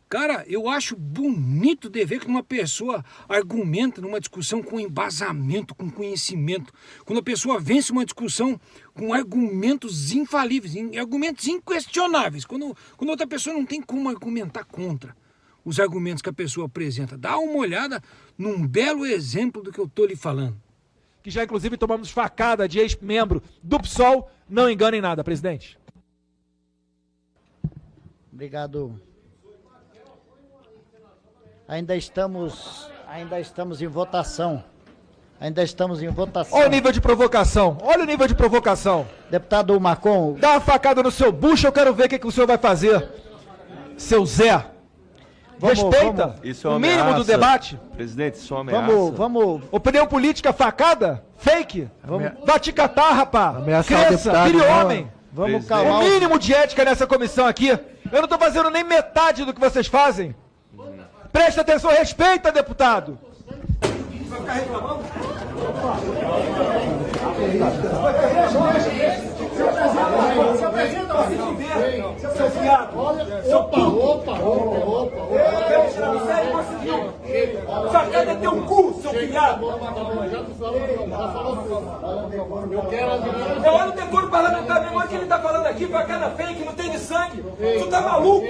Cara, eu acho bonito de ver que uma pessoa argumenta numa discussão com embasamento, com conhecimento. Quando a pessoa vence uma discussão com argumentos infalíveis, argumentos inquestionáveis. Quando outra pessoa não tem como argumentar contra os argumentos que a pessoa apresenta. Dá uma olhada num belo exemplo do que eu estou lhe falando. Que já inclusive tomamos facada de ex-membro do PSOL. Não engane em nada, presidente. Obrigado. Ainda estamos em votação. Olha o nível de provocação. Olha o nível de provocação. Deputado Marcon. Dá uma facada no seu bucho, eu quero ver o que o senhor vai fazer. Seu Zé. Respeita Isso é uma o mínimo ameaça. do debate. Presidente, isso é uma ameaça. Vamos. Opinião política, facada, fake. Vai te catar, rapaz. Ameaçar o Cresça, deputado, vire não. homem. Vamos Presidente. calmar. O mínimo de ética nessa comissão aqui. Eu não tô fazendo nem metade do que vocês fazem. Presta atenção, respeita, deputado. Vai ficar reclamando? Seu presidente, vai se fuder, seu fiado. Opa. Quer me tirar do sério? Conseguiu. Facada é teu cu, seu fiado. Olha o decoro parlamentar mesmo, olha o que ele tá falando aqui, facada fake, não tem de sangue. Tu tá maluco?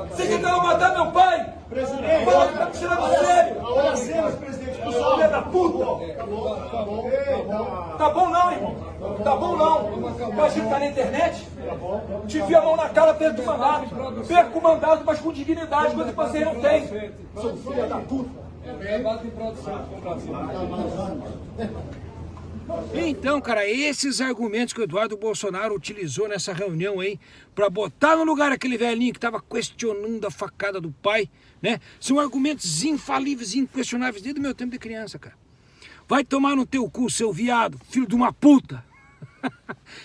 Você tentava matar meu pai? Presidente, fala que tá me tirando do sério. Olha as cenas, presidente. Filha da puta! Tá bom não, irmão. Tá bom não. Imagina que tá na internet. Te enfia a mão na cara, perco o mandato. Perco o mandato, mas com dignidade, coisa que você não tem. Seu filho da puta. Então, cara, esses argumentos que o Eduardo Bolsonaro utilizou nessa reunião aí para botar no lugar aquele velhinho que estava questionando a facada do pai, né? São argumentos infalíveis e inquestionáveis desde o meu tempo de criança, cara. Vai tomar no teu cu, seu viado, filho de uma puta.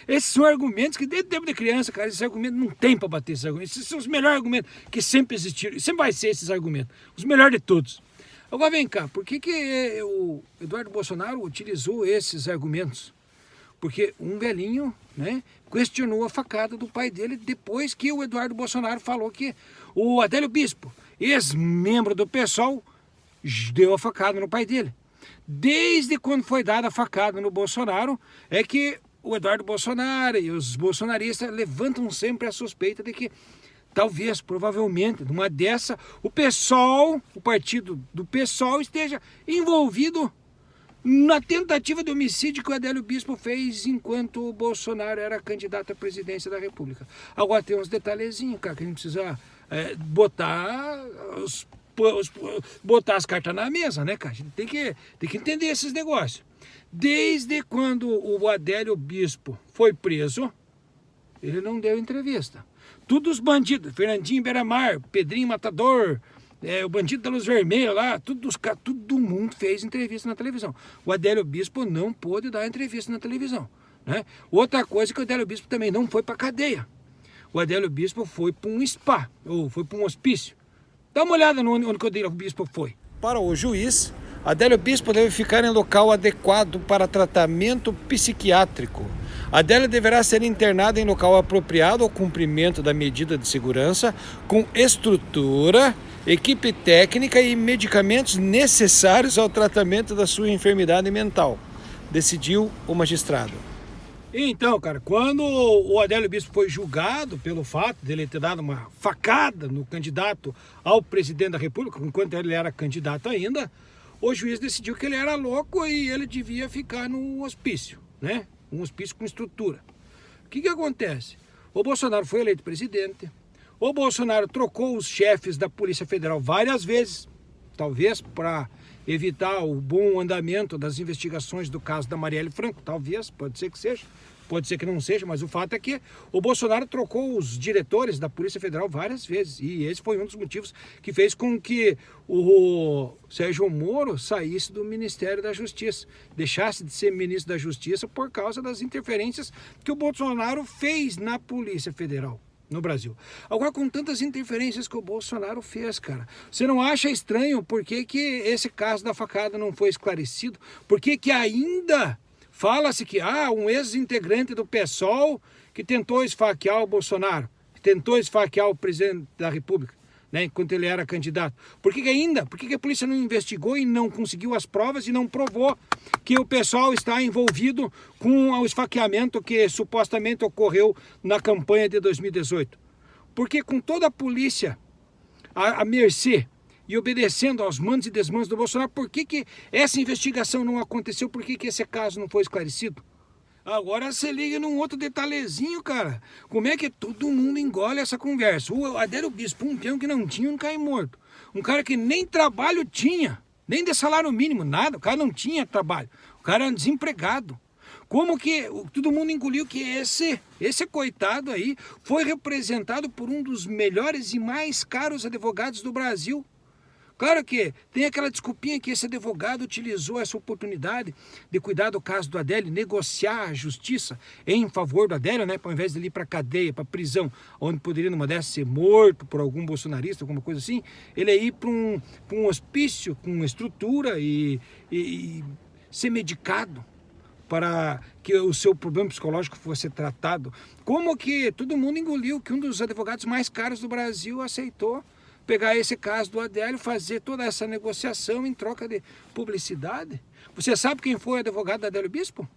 Esses são argumentos que desde o tempo de criança, cara, esses argumentos não tem para bater esses argumentos. Esses são os melhores argumentos que sempre existiram. E sempre vai ser esses argumentos. Os melhores de todos. Agora vem cá, por que o Eduardo Bolsonaro utilizou esses argumentos? Porque um velhinho, né, questionou a facada do pai dele depois que o Eduardo Bolsonaro falou que o Adélio Bispo, ex-membro do PSOL, deu a facada no pai dele. Desde quando foi dada a facada no Bolsonaro, é que o Eduardo Bolsonaro e os bolsonaristas levantam sempre a suspeita de que talvez, provavelmente, numa dessa, o PSOL, o partido do PSOL, esteja envolvido na tentativa de homicídio que o Adélio Bispo fez enquanto o Bolsonaro era candidato à presidência da República. Agora tem uns detalhezinhos, cara, que a gente precisa botar as cartas na mesa, né, cara? A gente tem que entender esses negócios. Desde quando o Adélio Bispo foi preso, ele não deu entrevista. Todos os bandidos, Fernandinho Beiramar, Pedrinho Matador, o bandido da Luz Vermelha lá, todo mundo fez entrevista na televisão. O Adélio Bispo não pôde dar entrevista na televisão, né? Outra coisa é que o Adélio Bispo também não foi para cadeia. O Adélio Bispo foi para um spa, ou foi para um hospício. Dá uma olhada onde o Adélio Bispo foi. Para o juiz, Adélio Bispo deve ficar em local adequado para tratamento psiquiátrico. Adélio deverá ser internado em local apropriado ao cumprimento da medida de segurança, com estrutura, equipe técnica e medicamentos necessários ao tratamento da sua enfermidade mental, decidiu o magistrado. Então, cara, quando o Adélio Bispo foi julgado pelo fato de ele ter dado uma facada no candidato ao presidente da República, enquanto ele era candidato ainda, o juiz decidiu que ele era louco e ele devia ficar no hospício, né? Um hospício com estrutura. O que acontece? O Bolsonaro foi eleito presidente, o Bolsonaro trocou os chefes da Polícia Federal várias vezes, talvez para evitar o bom andamento das investigações do caso da Marielle Franco, talvez, pode ser que seja, pode ser que não seja, mas o fato é que o Bolsonaro trocou os diretores da Polícia Federal várias vezes, e esse foi um dos motivos que fez com que o Sérgio Moro saísse do Ministério da Justiça, deixasse de ser ministro da Justiça por causa das interferências que o Bolsonaro fez na Polícia Federal no Brasil. Agora, com tantas interferências que o Bolsonaro fez, cara, você não acha estranho por que esse caso da facada não foi esclarecido? Por que ainda fala-se que um ex-integrante do PSOL que tentou esfaquear o Bolsonaro, que tentou esfaquear o presidente da República? né, enquanto ele era candidato. Por que a polícia não investigou e não conseguiu as provas e não provou que o pessoal está envolvido com o esfaqueamento que supostamente ocorreu na campanha de 2018? Porque com toda a polícia à mercê e obedecendo aos mandos e desmandos do Bolsonaro, por que essa investigação não aconteceu? Por que esse caso não foi esclarecido? Agora você liga num outro detalhezinho, cara. Como é que todo mundo engole essa conversa? O Adélio Bispo, um tempo que não tinha um cai morto. Um cara que nem trabalho tinha, nem de salário mínimo, nada. O cara não tinha trabalho. O cara era desempregado. Como que todo mundo engoliu que esse coitado aí foi representado por um dos melhores e mais caros advogados do Brasil? Claro que tem aquela desculpinha que esse advogado utilizou essa oportunidade de cuidar do caso do Adélio, negociar a justiça em favor do Adélio, né? Ao invés de ele ir para cadeia, para prisão, onde poderia numa dessas ser morto por algum bolsonarista, alguma coisa assim, ele ia ir para um hospício com estrutura e ser medicado para que o seu problema psicológico fosse tratado. Como que todo mundo engoliu que um dos advogados mais caros do Brasil aceitou pegar esse caso do Adélio, fazer toda essa negociação em troca de publicidade? Você sabe quem foi o advogado do Adélio Bispo?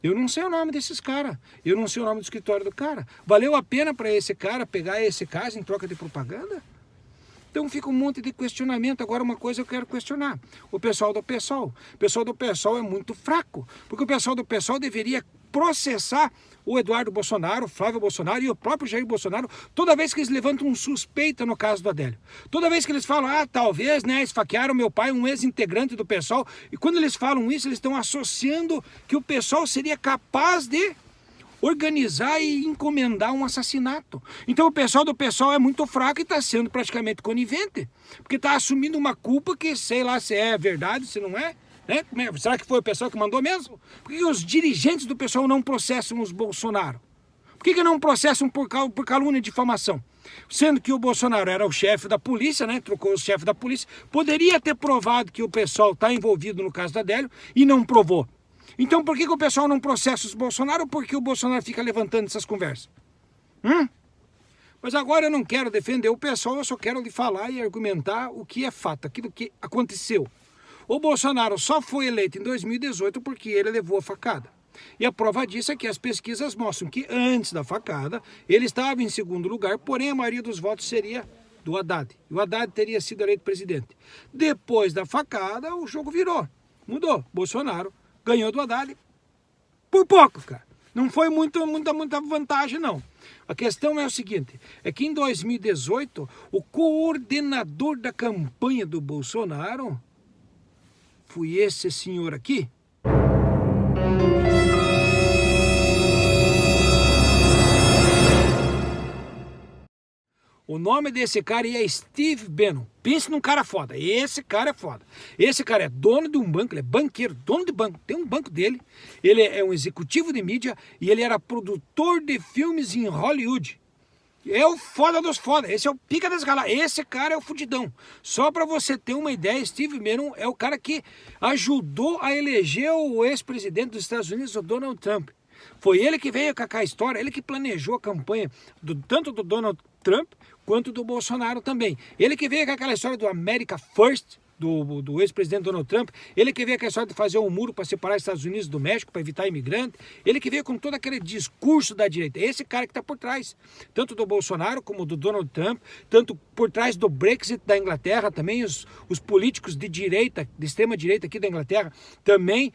Eu não sei o nome desses caras. Eu não sei o nome do escritório do cara. Valeu a pena para esse cara pegar esse caso em troca de propaganda? Então fica um monte de questionamento. Agora uma coisa eu quero questionar. O pessoal do PSOL. O pessoal do PSOL é muito fraco. Porque o pessoal do PSOL deveria processar o Eduardo Bolsonaro, o Flávio Bolsonaro e o próprio Jair Bolsonaro toda vez que eles levantam um suspeita no caso do Adélio. Toda vez que eles falam, talvez, né, esfaquearam meu pai, um ex-integrante do PSOL. E quando eles falam isso, eles estão associando que o PSOL seria capaz de organizar e encomendar um assassinato. Então o pessoal do PSOL é muito fraco e está sendo praticamente conivente, porque está assumindo uma culpa que sei lá se é verdade, se não é, né? Será que foi o pessoal que mandou mesmo? Por que os dirigentes do PSOL não processam os Bolsonaro? Por que não processam por calúnia e difamação? Sendo que o Bolsonaro era o chefe da polícia, né? Trocou o chefe da polícia, poderia ter provado que o pessoal está envolvido no caso da Adélio e não provou. Então por que o pessoal não processa os Bolsonaro? Porque o Bolsonaro fica levantando essas conversas. Mas agora eu não quero defender o pessoal, eu só quero lhe falar e argumentar o que é fato, aquilo que aconteceu. O Bolsonaro só foi eleito em 2018 porque ele levou a facada. E a prova disso é que as pesquisas mostram que antes da facada ele estava em segundo lugar, porém a maioria dos votos seria do Haddad. E o Haddad teria sido eleito presidente. Depois da facada o jogo virou, mudou. Bolsonaro ganhou do Haddad por pouco, cara. Não foi muita vantagem, não. A questão é o seguinte, é que em 2018, o coordenador da campanha do Bolsonaro foi esse senhor aqui. O nome desse cara é Steve Bannon. Pense num cara foda. Esse cara é foda. Esse cara é dono de um banco, ele é banqueiro, dono de banco. Tem um banco dele. Ele é um executivo de mídia e ele era produtor de filmes em Hollywood. É o foda dos foda. Esse é o pica das galáxias. Esse cara é o fudidão. Só para você ter uma ideia, Steve Bannon é o cara que ajudou a eleger o ex-presidente dos Estados Unidos, o Donald Trump. Foi ele que veio com a história, ele que planejou a campanha tanto do Donald Trump quanto do Bolsonaro também. Ele que veio com aquela história do America First, do ex-presidente Donald Trump, ele que veio com a história de fazer um muro para separar os Estados Unidos do México, para evitar imigrante, ele que veio com todo aquele discurso da direita. Esse cara que está por trás, tanto do Bolsonaro como do Donald Trump, tanto por trás do Brexit da Inglaterra, também os políticos de direita, de extrema direita aqui da Inglaterra, também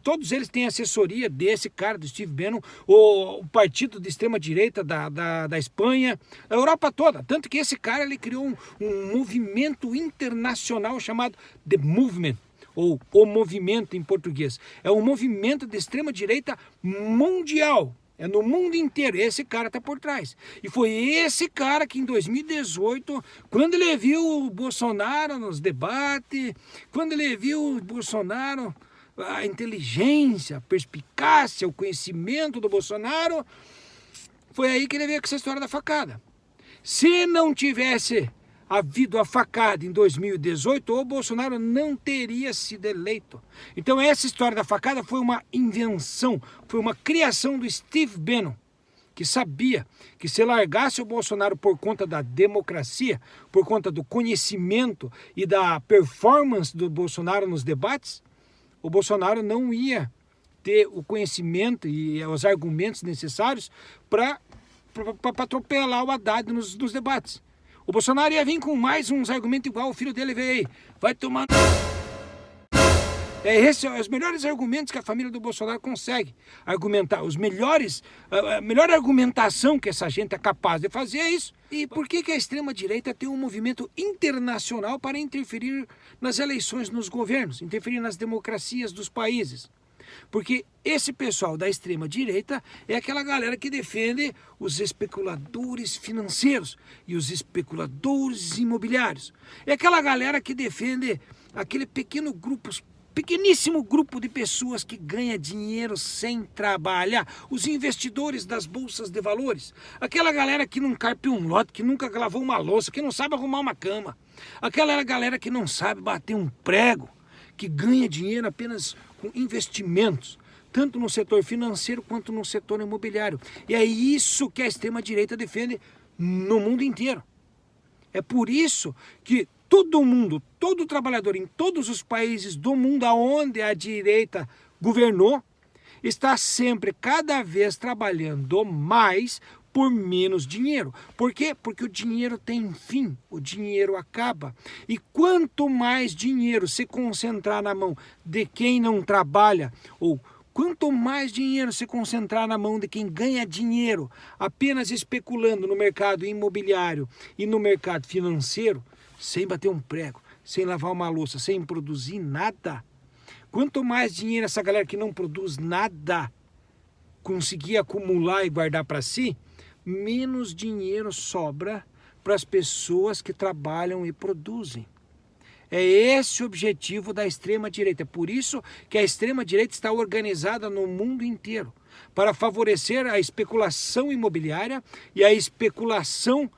todos eles têm assessoria desse cara, do Steve Bannon, o partido de extrema direita da Espanha, a Europa toda. Tanto que esse cara ele criou um movimento internacional chamado The Movement, ou o movimento em português. É um movimento de extrema direita mundial. É no mundo inteiro, esse cara está por trás. E foi esse cara que em 2018, quando ele viu o Bolsonaro nos debates, quando ele viu o Bolsonaro, a inteligência, a perspicácia, o conhecimento do Bolsonaro, foi aí que ele veio com essa história da facada. Se não tivesse havido a facada em 2018, o Bolsonaro não teria sido eleito. Então essa história da facada foi uma invenção, foi uma criação do Steve Bannon, que sabia que se largasse o Bolsonaro por conta da democracia, por conta do conhecimento e da performance do Bolsonaro nos debates, o Bolsonaro não ia ter o conhecimento e os argumentos necessários para atropelar o Haddad nos debates. O Bolsonaro ia vir com mais uns argumentos igual o filho dele veio aí. Vai tomar... Esses são os melhores argumentos que a família do Bolsonaro consegue argumentar. A melhor argumentação que essa gente é capaz de fazer é isso. E por que a extrema-direita tem um movimento internacional para interferir nas eleições, nos governos, interferir nas democracias dos países? Porque esse pessoal da extrema-direita é aquela galera que defende os especuladores financeiros e os especuladores imobiliários. É aquela galera que defende aquele pequeníssimo grupo de pessoas que ganha dinheiro sem trabalhar, os investidores das bolsas de valores, aquela galera que não carpe um lote, que nunca lavou uma louça, que não sabe arrumar uma cama, aquela galera que não sabe bater um prego, que ganha dinheiro apenas com investimentos, tanto no setor financeiro quanto no setor imobiliário. E é isso que a extrema-direita defende no mundo inteiro. É por isso que todo mundo, todo trabalhador em todos os países do mundo onde a direita governou, está sempre, cada vez, trabalhando mais por menos dinheiro. Por quê? Porque o dinheiro tem fim, o dinheiro acaba. E quanto mais dinheiro se concentrar na mão de quem não trabalha, ou quanto mais dinheiro se concentrar na mão de quem ganha dinheiro apenas especulando no mercado imobiliário e no mercado financeiro, sem bater um prego, sem lavar uma louça, sem produzir nada, quanto mais dinheiro essa galera que não produz nada conseguir acumular e guardar para si, menos dinheiro sobra para as pessoas que trabalham e produzem. É esse o objetivo da extrema-direita. É por isso que a extrema-direita está organizada no mundo inteiro, para favorecer a especulação imobiliária e a especulação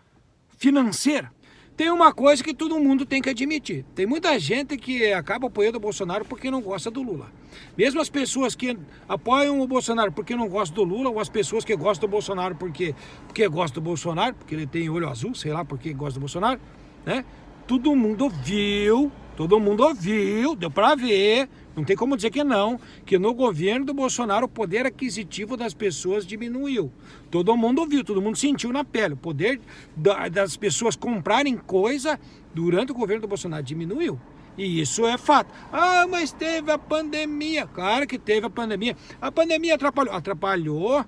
financeira. Tem uma coisa que todo mundo tem que admitir. Tem muita gente que acaba apoiando o Bolsonaro porque não gosta do Lula. Mesmo as pessoas que apoiam o Bolsonaro porque não gostam do Lula, ou as pessoas que gostam do Bolsonaro porque gostam do Bolsonaro, porque ele tem olho azul, sei lá porque gosta do Bolsonaro, né? Todo mundo ouviu, deu para ver, não tem como dizer que não, que no governo do Bolsonaro o poder aquisitivo das pessoas diminuiu. Todo mundo ouviu, todo mundo sentiu na pele. O poder das pessoas comprarem coisa durante o governo do Bolsonaro diminuiu. E isso é fato. Ah, mas teve a pandemia. Claro que teve a pandemia. A pandemia atrapalhou. Atrapalhou.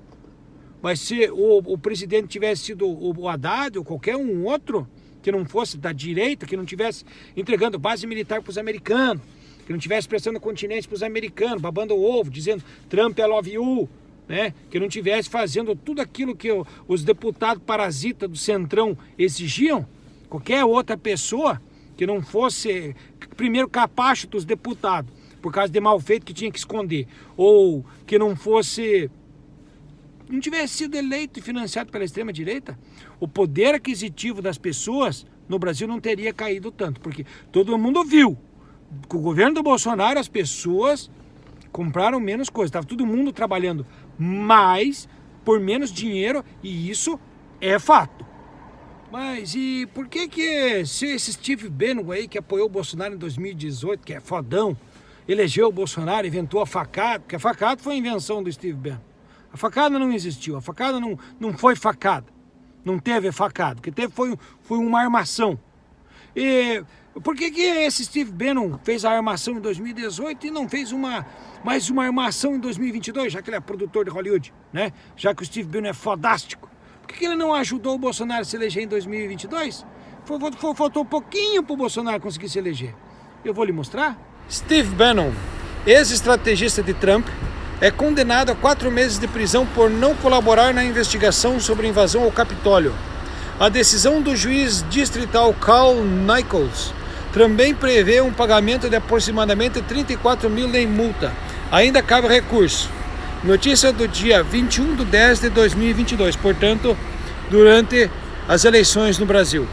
Mas se o presidente tivesse sido o Haddad ou qualquer um outro que não fosse da direita, que não tivesse entregando base militar para os americanos, que não tivesse prestando continência para os americanos, babando o ovo, dizendo Trump I love you, né? Que não tivesse fazendo tudo aquilo que os deputados parasitas do Centrão exigiam, qualquer outra pessoa que não fosse primeiro capacho dos deputados, por causa de mal feito que tinha que esconder, ou que não tivesse sido eleito e financiado pela extrema-direita, o poder aquisitivo das pessoas no Brasil não teria caído tanto, porque todo mundo viu. Com o governo do Bolsonaro, as pessoas compraram menos coisas, estava todo mundo trabalhando mais por menos dinheiro, e isso é fato. Mas e por que se esse Steve Bannon aí, que apoiou o Bolsonaro em 2018, que é fodão, elegeu o Bolsonaro, inventou a facada, porque a facada foi a invenção do Steve Bannon. A facada não existiu, a facada não foi facada, não teve facada, o que teve foi uma armação. E por que esse Steve Bannon fez a armação em 2018 e não fez mais uma armação em 2022, já que ele é produtor de Hollywood, né? Já que o Steve Bannon é fodástico? Por que ele não ajudou o Bolsonaro a se eleger em 2022? Faltou um pouquinho para o Bolsonaro conseguir se eleger. Eu vou lhe mostrar. Steve Bannon, ex-estrategista de Trump, é condenado a 4 meses de prisão por não colaborar na investigação sobre a invasão ao Capitólio. A decisão do juiz distrital Carl Nichols também prevê um pagamento de aproximadamente 34 mil em multa. Ainda cabe recurso. Notícia do dia 21/10/2022, portanto, durante as eleições no Brasil.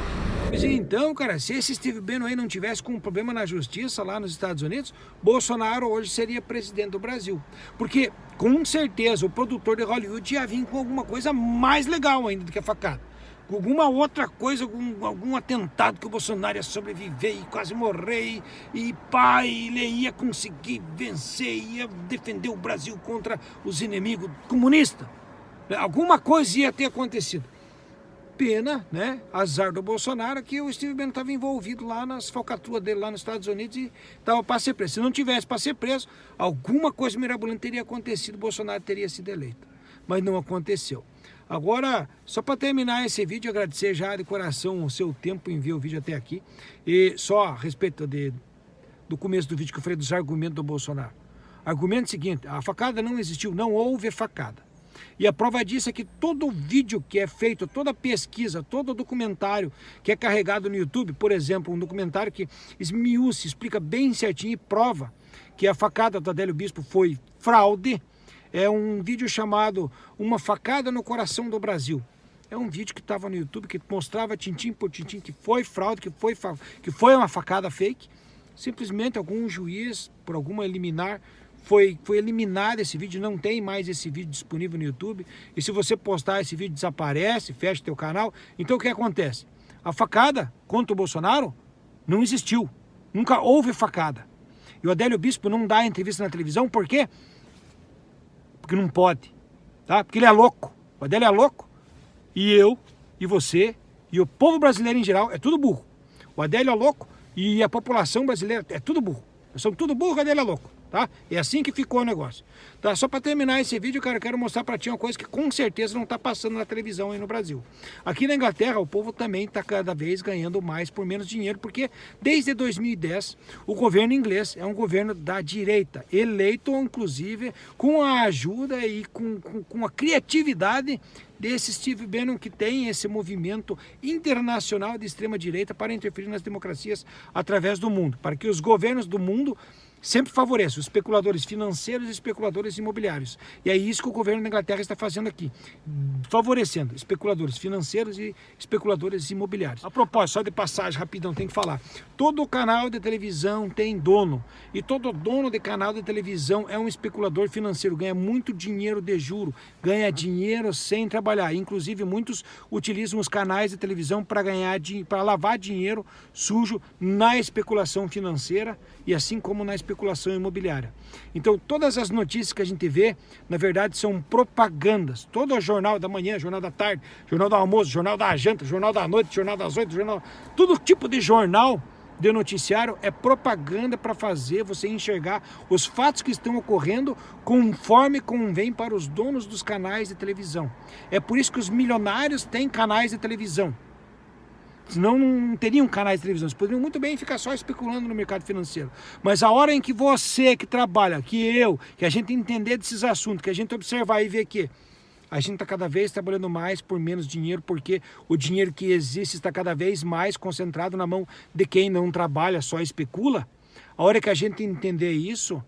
Mas então, cara, se esse Steve Bannon aí não tivesse com um problema na justiça lá nos Estados Unidos, Bolsonaro hoje seria presidente do Brasil. Porque, com certeza, o produtor de Hollywood ia vir com alguma coisa mais legal ainda do que a facada. Com alguma outra coisa, algum atentado que o Bolsonaro ia sobreviver e quase morrer, e pá, ele ia conseguir vencer, ia defender o Brasil contra os inimigos comunistas. Alguma coisa ia ter acontecido. Pena, né? Azar do Bolsonaro que o Steve Bannon estava envolvido lá nas falcatruas dele lá nos Estados Unidos e estava para ser preso. Se não tivesse para ser preso, alguma coisa mirabolante teria acontecido, o Bolsonaro teria sido eleito. Mas não aconteceu. Agora, só para terminar esse vídeo, agradecer já de coração o seu tempo em ver o vídeo até aqui. E só a respeito do começo do vídeo que eu falei dos argumentos do Bolsonaro. Argumento seguinte, a facada não existiu, não houve facada. E a prova disso é que todo vídeo que é feito, toda pesquisa, todo documentário que é carregado no YouTube, por exemplo, um documentário que esmiuça, explica bem certinho e prova que a facada do Adélio Bispo foi fraude, é um vídeo chamado Uma Facada no Coração do Brasil. É um vídeo que estava no YouTube, que mostrava tintim por tintim que foi fraude, que foi uma facada fake. Simplesmente algum juiz, por alguma liminar, foi eliminado esse vídeo, não tem mais esse vídeo disponível no YouTube. E se você postar esse vídeo, desaparece, fecha teu canal. Então o que acontece? A facada contra o Bolsonaro não existiu. Nunca houve facada. E o Adélio Bispo não dá entrevista na televisão, por quê? Porque não pode, tá? Porque ele é louco. O Adélio é louco. E eu, e você, e o povo brasileiro em geral, é tudo burro. O Adélio é louco e a população brasileira é tudo burro. Nós somos tudo burro, o Adélio é louco. Tá? É assim que ficou o negócio. Tá? Só para terminar esse vídeo, cara, eu quero mostrar para ti uma coisa que com certeza não está passando na televisão aí no Brasil. Aqui na Inglaterra, o povo também está cada vez ganhando mais por menos dinheiro, porque desde 2010 o governo inglês é um governo da direita, eleito inclusive com a ajuda e com a criatividade desse Steve Bannon, que tem esse movimento internacional de extrema direita para interferir nas democracias através do mundo, para que os governos do mundo sempre favorece os especuladores financeiros e especuladores imobiliários. E é isso que o governo da Inglaterra está fazendo aqui, favorecendo especuladores financeiros e especuladores imobiliários. A propósito, só de passagem, rapidão, tem que falar. Todo canal de televisão tem dono. E todo dono de canal de televisão é um especulador financeiro, ganha muito dinheiro de juro, ganha dinheiro sem trabalhar. Inclusive, muitos utilizam os canais de televisão para para lavar dinheiro sujo na especulação financeira e assim como na especulação imobiliária. Então, todas as notícias que a gente vê, na verdade, são propagandas. Todo o jornal da manhã, jornal da tarde, jornal do almoço, jornal da janta, jornal da noite, jornal das 8, todo tipo de jornal de noticiário é propaganda para fazer você enxergar os fatos que estão ocorrendo conforme convém para os donos dos canais de televisão. É por isso que os milionários têm canais de televisão. Senão não teriam canais de televisão, eles poderiam muito bem ficar só especulando no mercado financeiro. Mas a hora em que você que trabalha, que a gente entender desses assuntos, que a gente observar e ver que a gente está cada vez trabalhando mais por menos dinheiro, porque o dinheiro que existe está cada vez mais concentrado na mão de quem não trabalha, só especula. A hora que a gente entender isso,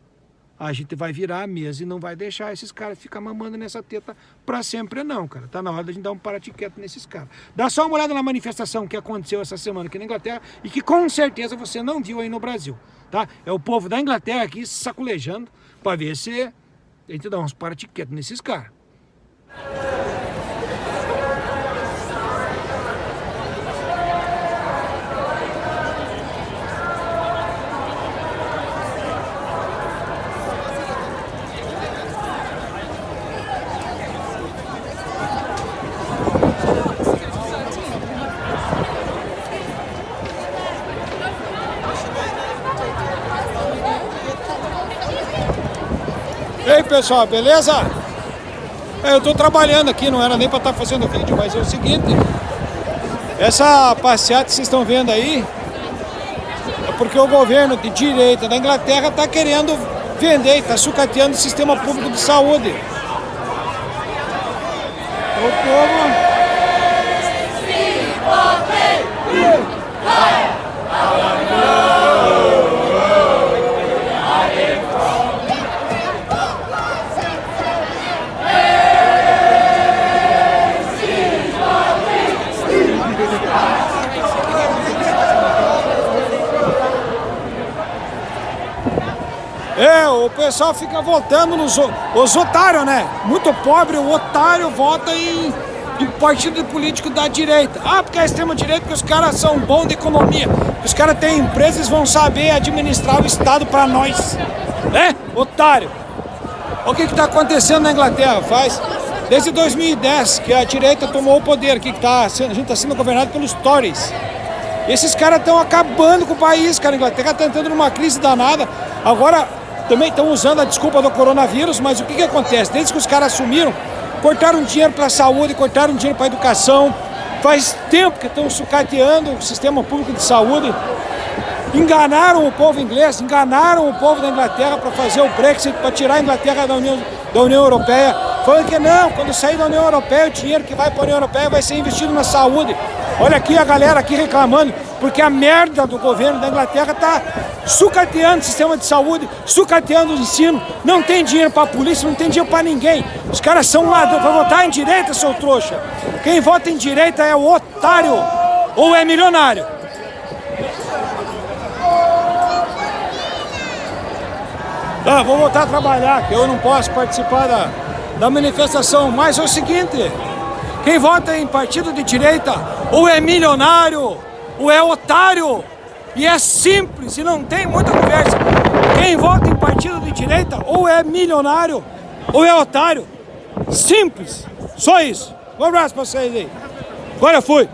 a gente vai virar a mesa e não vai deixar esses caras ficar mamando nessa teta para sempre não, cara. Tá na hora da gente dar um parate quieto nesses caras. Dá só uma olhada na manifestação que aconteceu essa semana aqui na Inglaterra e que com certeza você não viu aí no Brasil, tá? É o povo da Inglaterra aqui saculejando para ver se a gente dá uns parate quieto nesses caras. E aí pessoal, beleza? Eu tô trabalhando aqui, não era nem para estar fazendo vídeo, mas é o seguinte, essa passeata que vocês estão vendo aí é porque o governo de direita da Inglaterra está querendo vender, está sucateando o sistema público de saúde. O povo... O pessoal fica votando nos os otários, né? Muito pobre, o otário vota em partido político da direita. Ah, porque é extrema-direita, porque os caras são bons de economia. Porque os caras têm empresas e vão saber administrar o Estado pra nós. Né? Otário. Olha o que está acontecendo na Inglaterra. Desde 2010 que a direita tomou o poder, que a gente está sendo governado pelos Tories. Esses caras estão acabando com o país, cara. A Inglaterra está entrando numa crise danada. Agora também estão usando a desculpa do coronavírus, mas o que acontece? Desde que os caras assumiram, cortaram dinheiro para a saúde, cortaram dinheiro para a educação. Faz tempo que estão sucateando o sistema público de saúde. Enganaram o povo inglês, enganaram o povo da Inglaterra para fazer o Brexit, para tirar a Inglaterra da União Europeia. Falando que não, quando sair da União Europeia, o dinheiro que vai para a União Europeia vai ser investido na saúde. Olha aqui a galera aqui reclamando, porque a merda do governo da Inglaterra está sucateando o sistema de saúde, sucateando o ensino. Não tem dinheiro para a polícia, não tem dinheiro para ninguém. Os caras são ladrões. Para votar em direita, seu trouxa. Quem vota em direita é o otário ou é milionário. Tá, vou voltar a trabalhar, que eu não posso participar da manifestação. Mas é o seguinte, quem vota em partido de direita ou é milionário ou é otário. E é simples, e não tem muita conversa. Quem vota em partido de direita ou é milionário ou é otário. Simples, só isso. Um abraço pra vocês aí. Agora eu fui.